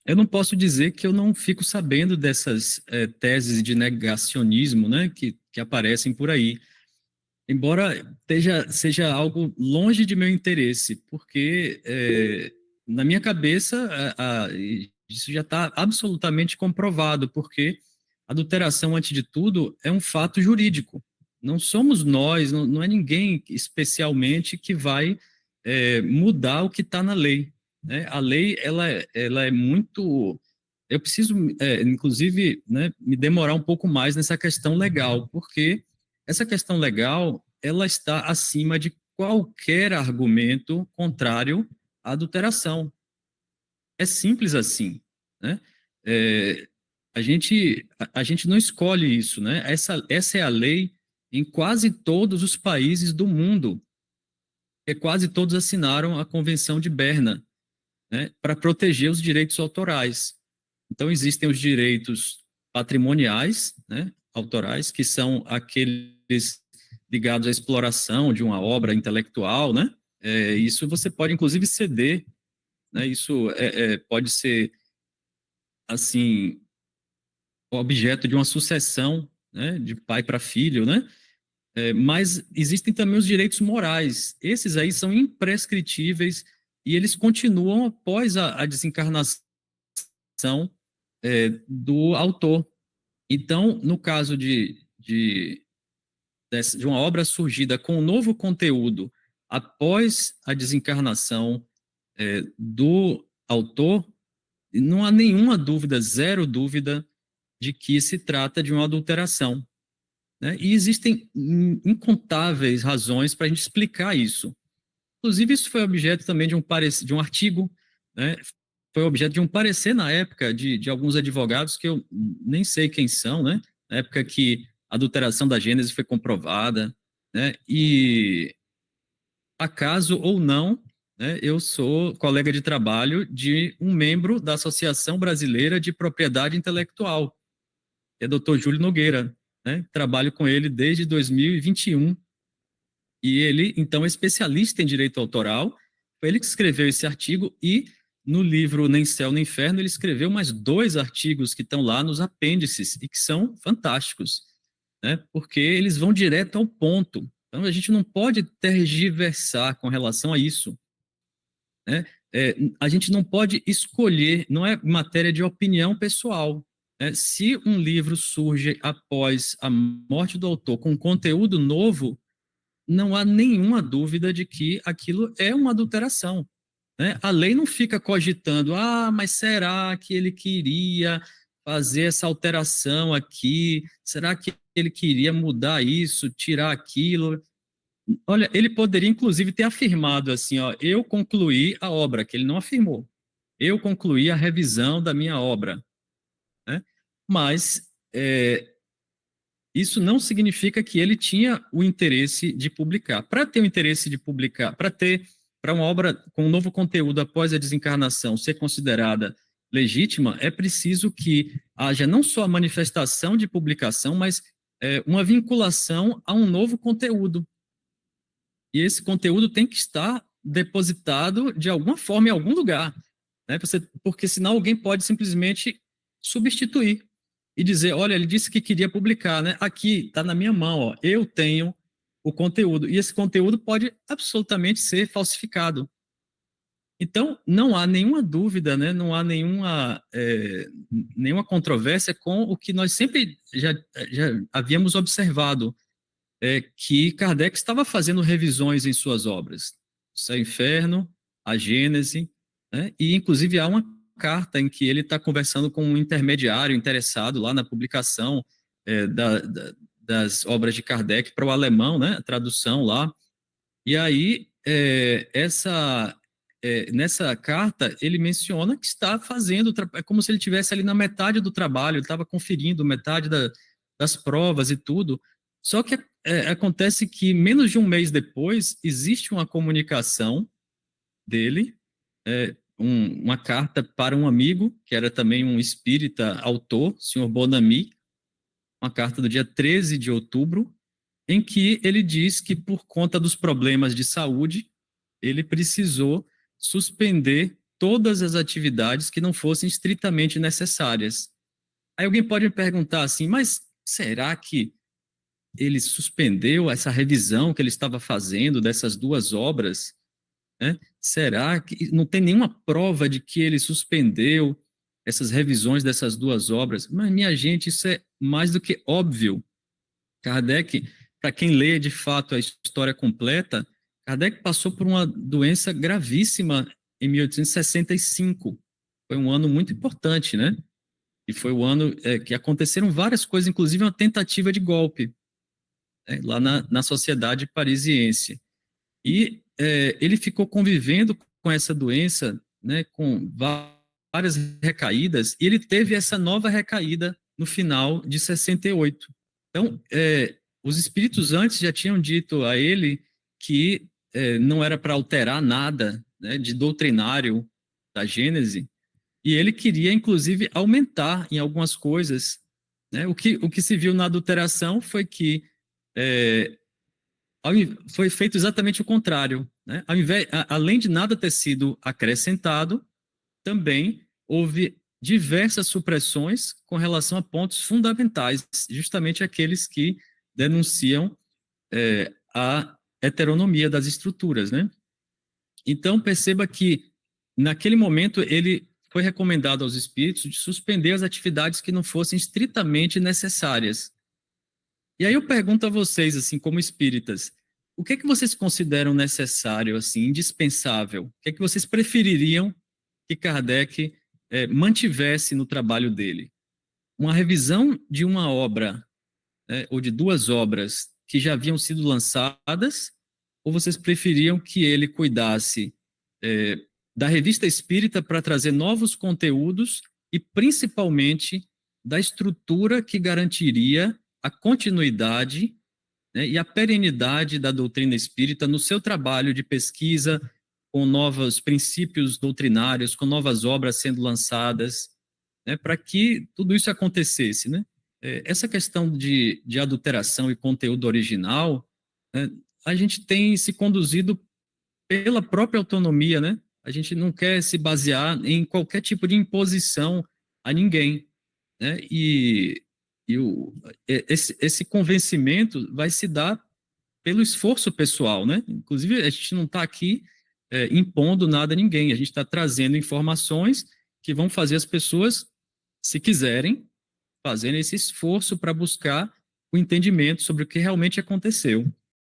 eu não posso dizer que eu não fico sabendo dessas teses de negacionismo, né, que aparecem por aí, embora seja algo longe de meu interesse, porque na minha cabeça isso já está absolutamente comprovado, porque adulteração, antes de tudo, é um fato jurídico. Não somos nós, não é ninguém especialmente que vai mudar o que está na lei, né? A lei ela é muito. Eu preciso, inclusive, né, me demorar um pouco mais nessa questão legal, porque essa questão legal ela está acima de qualquer argumento contrário à adulteração. É simples assim, né? É, a gente não escolhe isso, né? Essa é a lei em quase todos os países do mundo, e quase todos assinaram a Convenção de Berna, né, para proteger os direitos autorais. Então, existem os direitos patrimoniais, né, autorais, que são aqueles ligados à exploração de uma obra intelectual, né? Isso você pode, inclusive, ceder, né? Isso pode ser, assim, objeto de uma sucessão, né, de pai para filho, né? Mas existem também os direitos morais. Esses aí são imprescritíveis e eles continuam após a desencarnação do autor. Então, no caso de uma obra surgida com um novo conteúdo após a desencarnação do autor, não há nenhuma dúvida, zero dúvida, de que se trata de uma adulteração, né? E existem incontáveis razões para a gente explicar isso. Inclusive, isso foi objeto também de um artigo, né? Foi objeto de um parecer na época de alguns advogados que eu nem sei quem são, né? Na época que a adulteração da Gênese foi comprovada, né? E acaso ou não, né, eu sou colega de trabalho de um membro da Associação Brasileira de Propriedade Intelectual, que é Dr. Júlio Nogueira, né? Trabalho com ele desde 2021 e ele, então, é especialista em direito autoral. Foi ele que escreveu esse artigo e no livro Nem Céu nem Inferno ele escreveu mais dois artigos que estão lá nos apêndices e que são fantásticos, né? Porque eles vão direto ao ponto. Então a gente não pode tergiversar com relação a isso, né? A gente não pode escolher, não é matéria de opinião pessoal, né? Se um livro surge após a morte do autor com conteúdo novo, não há nenhuma dúvida de que aquilo é uma adulteração, né? A lei não fica cogitando, mas será que ele queria fazer essa alteração aqui? Será que ele queria mudar isso, tirar aquilo? Olha, ele poderia inclusive ter afirmado assim, ó, eu concluí a obra, que ele não afirmou. Eu concluí a revisão da minha obra, né? Mas isso não significa que ele tinha o interesse de publicar. Para ter o interesse de publicar, para uma obra com um novo conteúdo após a desencarnação ser considerada legítima, é preciso que haja não só a manifestação de publicação, mas uma vinculação a um novo conteúdo. E esse conteúdo tem que estar depositado de alguma forma em algum lugar, né? Porque senão alguém pode simplesmente substituir e dizer, olha, ele disse que queria publicar, né? Aqui está na minha mão, ó, eu tenho o conteúdo e esse conteúdo pode absolutamente ser falsificado. Então, não há nenhuma dúvida, né? Não há nenhuma controvérsia com o que nós sempre já havíamos observado, que Kardec estava fazendo revisões em suas obras, o Céu e o Inferno, a Gênese, né? E inclusive há uma carta em que ele está conversando com um intermediário interessado lá na publicação das obras de Kardec para o alemão, né? A tradução lá. E aí, nessa carta, ele menciona que está fazendo, é como se ele estivesse ali na metade do trabalho, ele estava conferindo metade das provas e tudo. Só que acontece que menos de um mês depois, existe uma comunicação dele, uma carta para um amigo, que era também um espírita autor, senhor Bonamy, uma carta do dia 13 de outubro, em que ele diz que por conta dos problemas de saúde, ele precisou suspender todas as atividades que não fossem estritamente necessárias. Aí alguém pode me perguntar assim, mas será que ele suspendeu essa revisão que ele estava fazendo dessas duas obras? Né? Será que não tem nenhuma prova de que ele suspendeu essas revisões dessas duas obras? Mas, minha gente, isso é mais do que óbvio. Kardec, para quem lê de fato a história completa, Kardec passou por uma doença gravíssima em 1865. Foi um ano muito importante, né? E foi o ano que aconteceram várias coisas, inclusive uma tentativa de golpe, lá na sociedade parisiense. E ele ficou convivendo com essa doença, né, com várias recaídas, e ele teve essa nova recaída no final de 68. Então, os espíritos antes já tinham dito a ele que não era para alterar nada, né, de doutrinário da Gênese, e ele queria, inclusive, aumentar em algumas coisas. Né? O que se viu na adulteração foi que foi feito exatamente o contrário. Né? Além de nada ter sido acrescentado, também houve diversas supressões com relação a pontos fundamentais, justamente aqueles que denunciam a heteronomia das estruturas. Né? Então, perceba que, naquele momento, ele foi recomendado aos espíritos de suspender as atividades que não fossem estritamente necessárias. E aí eu pergunto a vocês, assim, como espíritas, o que é que vocês consideram necessário, assim, indispensável? O que é que vocês prefeririam que Kardec mantivesse no trabalho dele? Uma revisão de uma obra, ou de duas obras que já haviam sido lançadas, ou vocês preferiam que ele cuidasse da revista espírita para trazer novos conteúdos e, principalmente, da estrutura que garantiria a continuidade, né, e a perenidade da doutrina espírita no seu trabalho de pesquisa, com novos princípios doutrinários, com novas obras sendo lançadas, né, para que tudo isso acontecesse, né? Essa questão de adulteração e conteúdo original, né, a gente tem se conduzido pela própria autonomia, né? A gente não quer se basear em qualquer tipo de imposição a ninguém, né? Esse convencimento vai se dar pelo esforço pessoal, né? Inclusive, a gente não está aqui impondo nada a ninguém, a gente está trazendo informações que vão fazer as pessoas, se quiserem, fazerem esse esforço para buscar o entendimento sobre o que realmente aconteceu.